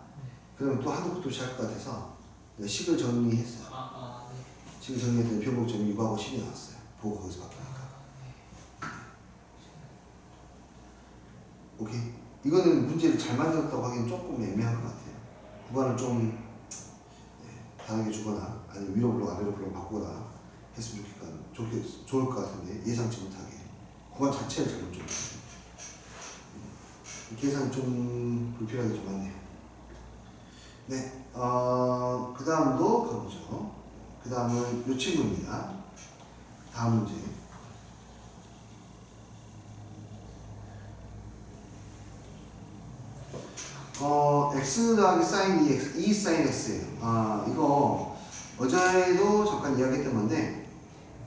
그러면 또 한도 끝도 시작할 것 같아서 식을 정리했어요. 네. 식을 정리했더니 변곡점이 6하고 10이 나왔어요. 보고 거기서 바꾸니까. 오케이. 이거는 문제를 잘 만들었다고 하기엔 조금 애매한 것 같아요. 구간을 좀 다르게 주거나 아니면 위로 불러 아래로 불러 바꾸거나 했으면 좋을 것 같은데 예상치 못하게 구간 자체를 잘못 줬어요. 계산이 좀 불필요하게 좀 많네요. 네, 그 다음도 가보죠. 그 다음은 이 친구입니다. 다음 문제. x 더하기 sin 2x, 2 sin x예요. 이거 어제도 잠깐 이야기했던 건데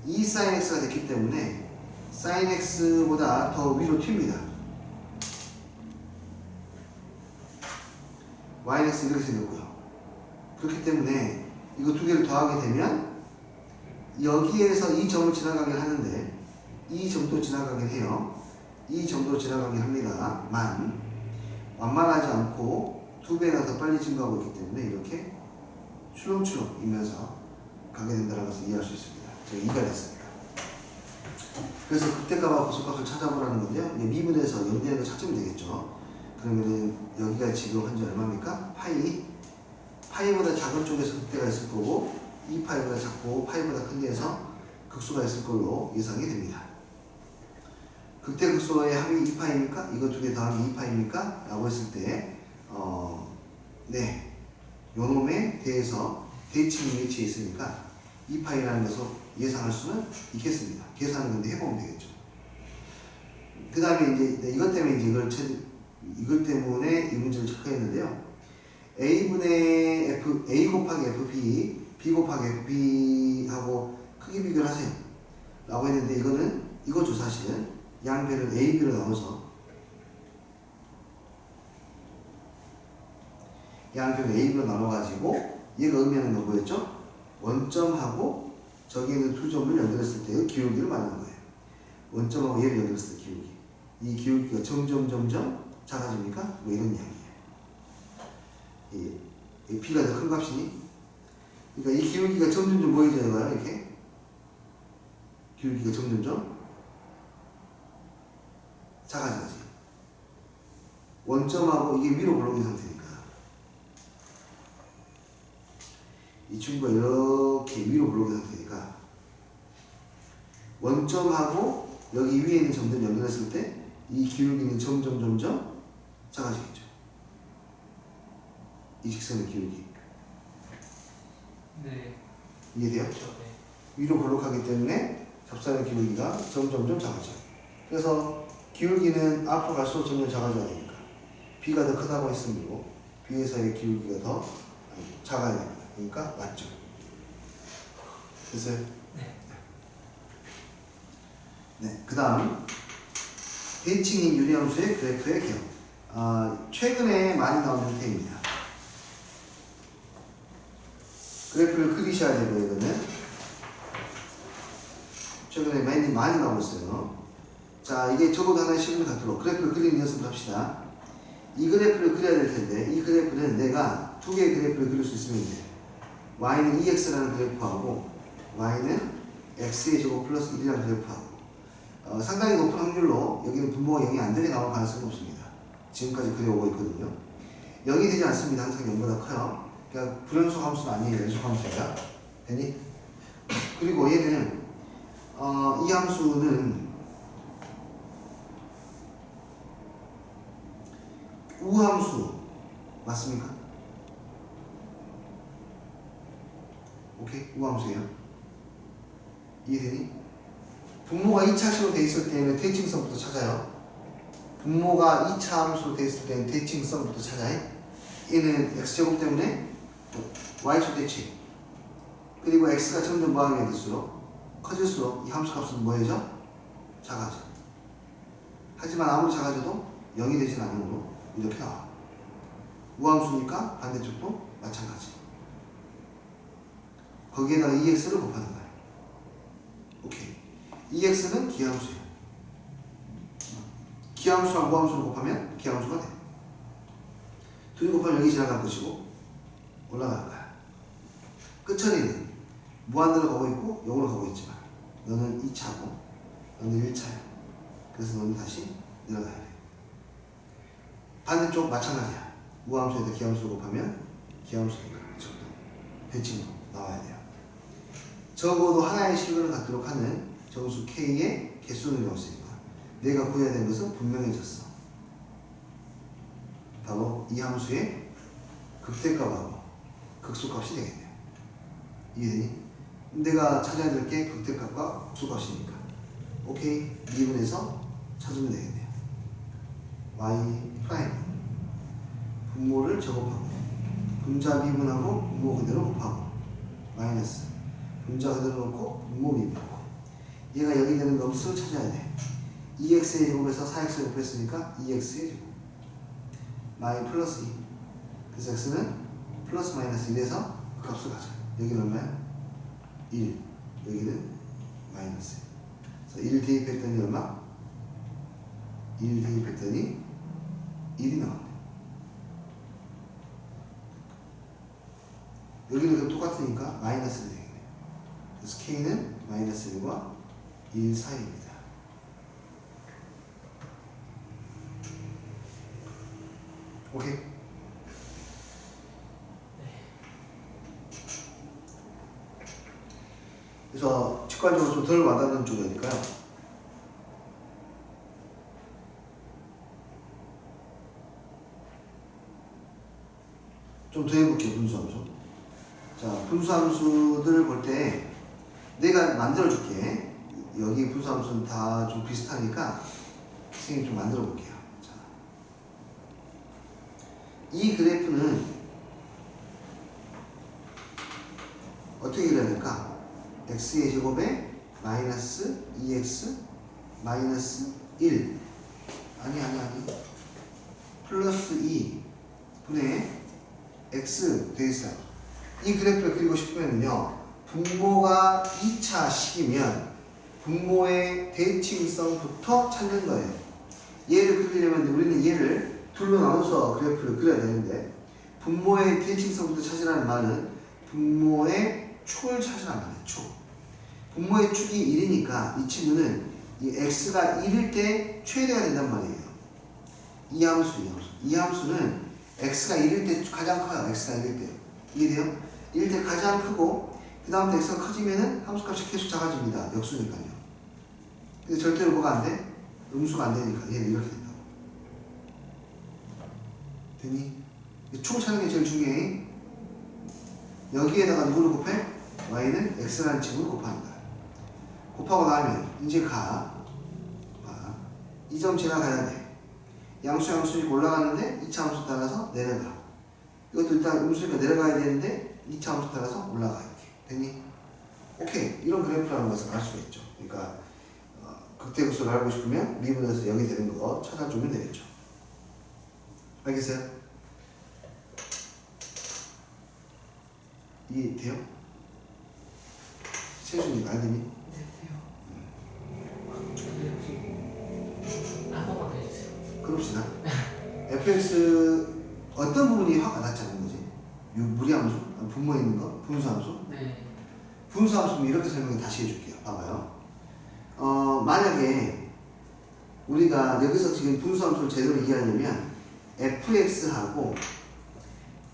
2 sin x가 됐기 때문에 sin x보다 더 위로 튑니다. 마이너스 이렇게 생겼고요. 그렇기 때문에 이거 두 개를 더하게 되면 여기에서 이 점을 지나가긴 하는데 이 점도 지나가긴 해요. 이 점도 지나가긴 합니다만 완만하지 않고 두 배나 더 빨리 증가하고 있기 때문에 이렇게 출렁출렁이면서 가게 된다는 것을 이해할 수 있습니다. 제가 이가 됐습니다. 그래서 극대값과 고속값을 찾아보라는 건데요. 미분에서 연대는 거 찾으면 되겠죠. 그러면은 여기가 지금 현재 얼마입니까? 파이보다 작은 쪽에서 극대가 있을 거고 2파이보다 작고 파이보다 큰 데에서 극소가 있을 걸로 예상이 됩니다. 극대 극소의 합이 2파입니까? 이거 두 개 더하기 2파입니까? 라고 했을 때 네, 요놈에 대해서 대칭이 위치해 있으니까 2파이라는 것을 예상할 수는 있겠습니다. 계산은 근데 해보면 되겠죠. 그 다음에 이제 이것 때문에 이제 이걸 때문에 이 문제를 체크했는데요. A분의 F, A 곱하기 FP, B 곱하기 FP 하고 크기 비교를 하세요. 라고 했는데 이거죠 사실은. 양배를 A, B로 나눠서 양배를 A, B로 나눠가지고 얘가 의미하는 건 뭐였죠? 원점하고 저기 있는 두 점을 연결했을 때의 기울기를 말하는 거예요. 원점하고 얘를 연결했을 때 기울기. 이 기울기가 점점 작아집니까? 뭐 이런 이야기예요. 이 B가 더 큰 값이니? 그러니까 이 기울기가 점점 보이잖아요, 이렇게. 기울기가 점점 작아져야지. 원점하고 이게 위로 올라오는 상태니까. 이 친구가 이렇게 위로 올라오는 상태니까. 원점하고 여기 위에 있는 점들 연결했을 때 이 기울기는 점점 작아지겠죠. 이 직선의 기울기. 네. 이해돼요? 그렇죠. 네. 위로 볼록하기 때문에 접사의 기울기가 점점 작아져요. 그래서 기울기는 앞으로 갈수록 점점 작아져야 되니까 B가 더 크다고 했으므로 B에서의 기울기가 더 작아야 됩니다. 그러니까 맞죠. 됐어요? 네. 그 다음 대칭인 유리함수의 그래프의 개요. 최근에 많이 나온 형태입니다. 그래프를 그리셔야 되고요. 이거는 최근에 많이 나오고 있어요. 자, 이게 적어도 하나의 실물 같도록 그래프를 그리는 연습을 합시다. 이 그래프를 그려야 될 텐데 이 그래프는 내가 두 개의 그래프를 그릴 수 있으면 돼. y는 2x라는 그래프하고 y는 x의 제곱 플러스 1이라는 그래프하고 상당히 높은 확률로 여기는 분모가 0이 안 되게 나올 가능성이 높습니다. 지금까지 그려오고 있거든요. 0이 되지 않습니다. 항상 0보다 커요. 그러니까 불연속 함수는 아니에요. 연속 함수야. 되니? 그리고 얘는 이 함수는 우함수 맞습니까? 오케이? 우함수예요. 이해되니? 분모가 2차식으로 돼 있을 때는 대칭성부터 찾아요. 분모가 2차 함수로 돼 있을 때는 대칭성부터 찾아요. 얘는 x제곱 때문에 y축 대칭. 그리고 x가 점점 뭐하게 될수록 커질수록 이 함수 값은 뭐해져? 작아져. 하지만 아무리 작아져도 0이 되진 않으므로 이렇게 나와. 우함수니까 반대쪽도 마찬가지. 거기에다가 2x를 곱하는 거야. 오케이. 2x는 기함수예요. 기함수랑 우함수를 곱하면 기함수가 돼. 둘이 곱하면 여기 지나갈 것이고 올라갈 거야. 끝처리는 무한대로 가고 있고 0으로 가고 있지만 너는 2차고 너는 1차야. 그래서 너는 다시 내려가야 돼. 반대쪽 마찬가지야. 우함수에다 기함수를 곱하면 기함수니까 이쪽도 대칭도 나와야 돼요. 적어도 하나의 실근을 갖도록 하는 정수 K의 개수는 배웠으니까 내가 구해야 되는 것은 분명해졌어. 바로 이 함수의 극대값하고 극소값이 되겠네요. 이해되니? 내가 찾아야 될 게 극대값과 극소값이니까 오케이, 미분해서 찾으면 되겠네요. y 프라임 분모를 제곱하고 분자 미분하고 분모 그대로 곱하고 마이너스 분자 그대로 놓고 분모 미분하고 얘가 여기 되는 놈수를 찾아야 돼. 2x의 제곱에서 4x를 곱했으니까 2x의 제곱 마이 플러스 2. 그래서 x는 플러스 마이너스 1에서 그 값을 가져. 여기는 얼마야? 1. 여기는 마이너스. 그래서 1 대입했더니 얼마? 1 대입했더니 1이 나왔네. 여기는 똑같으니까 마이너스를 되겠네. 그래서 k는 마이너스 1과 1 사이입니다. 오케이? 그래서 직관적으로 좀 덜 와닿는 쪽이니까요. 좀 더 해볼게요. 분수함수. 자, 분수함수들을 볼 때 내가 만들어줄게. 여기 분수함수는 다 좀 비슷하니까 선생님이 좀 만들어 볼게요. 자, 이 그래프는 어떻게 그려야 될까? x의 제곱에 마이너스 2x 마이너스 1 아니 플러스 2 분의 x 되어 있어요. 이 그래프를 그리고 싶으면요, 분모가 2차 식이면 분모의 대칭성부터 찾는 거예요. 얘를 그리려면 우리는 얘를 둘로 나눠서 그래프를 그려야 되는데, 분모의 대칭성부터 찾으라는 말은 분모의 축을 찾으라는 말이에요. 축. 분모의 축이 1이니까 이 친구는 이 x가 1일 때 최대가 된단 말이에요. 이 함수는 x가 1일 때 가장 커요. x가 1일 때. 이해돼요? 1일 때 가장 크고 그 다음부터 x가 커지면은 함수값이 계속 작아집니다. 역수니까요. 근데 절대로 뭐가 안 돼? 음수가 안 되니까 얘는 이렇게 된다고. 되니? 축을 찾는 게 제일 중요해. 여기에다가 누구를 곱해? y는 x라는 친구를 곱하는 거야. 곱하고 나면 이제 이 점 지나가야 돼. 양수익 올라가는데 2차 함수 따라서 내려가. 이것도 일단 음수니까 내려가야 되는데 2차 함수 따라서 올라가. 이렇게 되니? 오케이, 이런 그래프라는 것을 알 수가 있죠. 그러니까 극대극소를 알고 싶으면 미분에서 0이 되는 거 찾아주면 되겠죠. 알겠어요? 이해돼요? 세준이 알겠니? 네, 돼요. 한 번만 더 해주세요. 그럽시다. fx 어떤 부분이 확 와닿지 않는 거지? 무리함수? 분모에 있는 거? 분수함수? 네. 분수함수는 이렇게 설명을 다시 해줄게요. 봐봐요. 만약에 우리가 여기서 지금 분수함수를 제대로 이해하려면 fx하고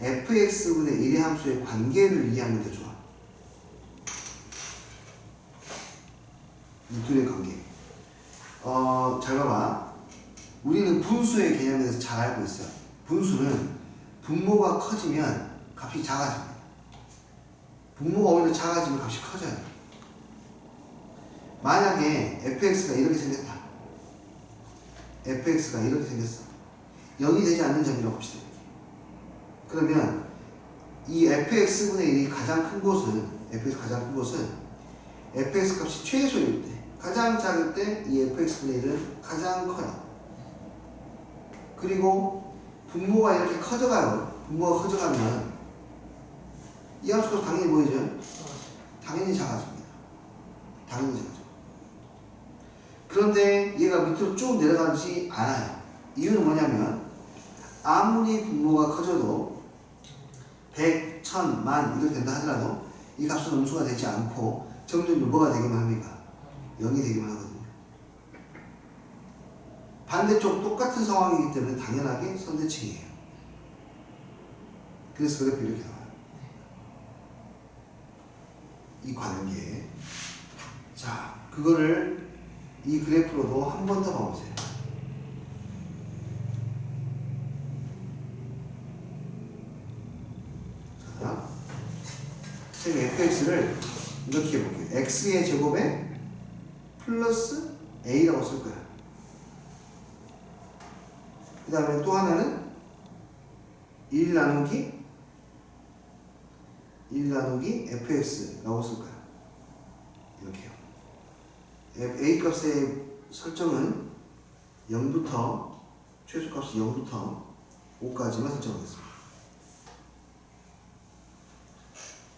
fx분의 1의 함수의 관계를 이해하면 더 좋아. 이 둘의 관계. 잘 봐봐. 우리는 분수의 개념에 대해서 잘 알고 있어요. 분수는 분모가 커지면 값이 작아집니다. 분모가 오히려 작아지면 값이 커져요. 만약에 fx가 이렇게 생겼다. fx가 이렇게 생겼어. 0이 되지 않는 점이라고 봅시다. 그러면 이 fx분의 1이 가장 큰 곳은 fx 값이 최소일 때, 가장 작을 때 이 fx분의 1은 가장 커요. 그리고 분모가 이렇게 커져가요. 분모가 커져가면 이 함수가 당연히 뭐이죠? 당연히 작아집니다. 당연히 작아져. 그런데 얘가 밑으로 쭉 내려가지 않아요. 이유는 뭐냐면 아무리 분모가 커져도 100, 1000, 만 이렇게 된다 하더라도 이 값은 음수가 되지 않고 점점 뭐가 되기만 합니까? 0이 되기만 하거든요. 반대쪽 똑같은 상황이기 때문에 당연하게 선대칭이에요. 그래서 그래프 이렇게 나와요. 이 관계. 자, 그거를 이 그래프로도 한 번 더 봐보세요. 자, 지금 fx를 이렇게 해볼게요. x의 제곱에 플러스 a라고 쓸 거야. 그 다음에 또 하나는 1 나누기 fx라고 쓸 거야. 이렇게요. a 값의 설정은 0부터 최소값이 0부터 5까지만 설정하겠습니다.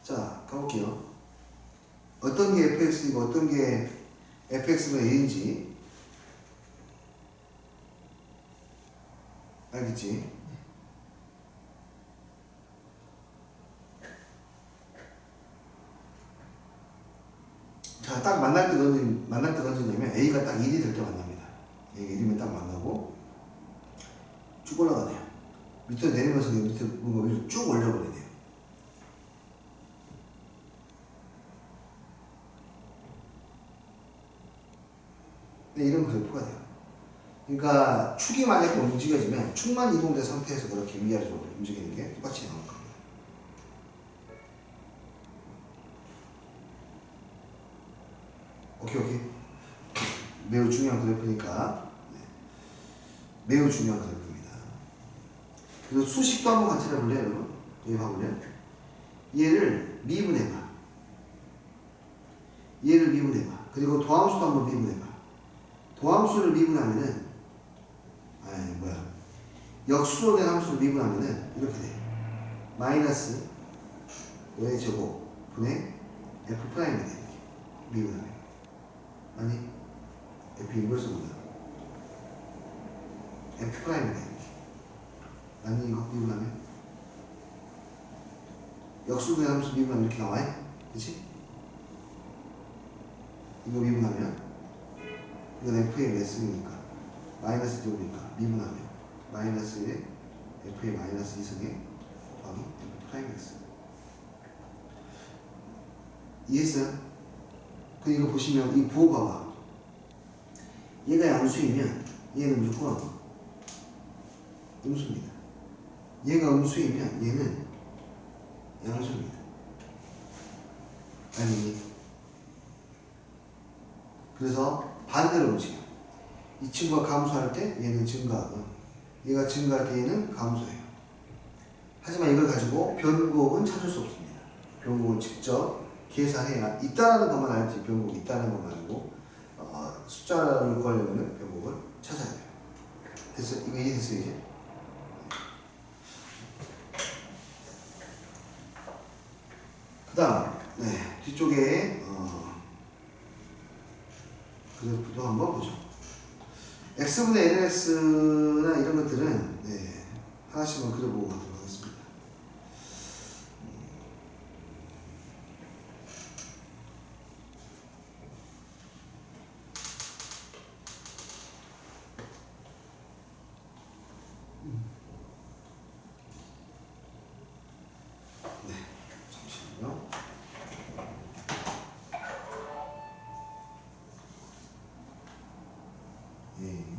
자, 가볼게요. 어떤 게 fx이고 어떤 게 fx가 a인지 알겠지? 자, 딱 만날 때 던지냐면 a가 딱 1이 될 때 만납니다. a가 1이면 딱 만나고 쭉 올라가네요. 밑으로 내리면서 밑에 뭔가 위로 쭉 올려버리네요. 네, 이런 그래프가 돼요. 그러니까 축이 만약에 움직여지면 축만 이동된 상태에서 그렇게 위아래로 움직이는 게 똑같이 나올 겁니다. 오케이. 매우 중요한 그래프니까 매우 중요한 그래프입니다. 그리고 수식도 한번 같이 해볼래요, 여러분? 여기 봐보면 얘를 미분해봐. 그리고 도함수도 한번 미분해봐. 도함수를 미분하면은 역수로 된 함수를 미분하면은 이렇게 돼. 마이너스 5의 제곱 분의 f 프라임이 돼. 미분하면. 아니, f 인버스보다 f 프라임이 돼. 아니, 이거 미분하면 역수로 된 함수 미분하면 이렇게 나와요. 그치? 이거 미분하면 이건 f의 몇 승이니까 마이너스 제곱이니까 미분하면 마이너스 1에 f의 마이너스 2승에 더하기 f 프라임 x. 이해했어요? 그 이거 보시면 이 부호 봐봐. 얘가 양수이면 얘는 무조건 음수입니다. 얘가 음수이면 얘는 양수입니다. 아니, 그래서 반대로 움직여. 이 친구가 감소할 때 얘는 증가하고, 얘가 증가할 때 얘는 감소해요. 하지만 이걸 가지고 변곡은 찾을 수 없습니다. 변곡은 직접 계산해야 있다는 것만 알지, 변곡이 있다는 것만 알고 숫자를 구하려면 변곡을 찾아야 돼요. 됐어? 이거 이해됐어요 이제? 그 다음 뒤쪽에 그래프도 한번 보죠. x분의 nx나 이런 것들은 하나씩만 그려보고 가도록 하겠습니다. 예.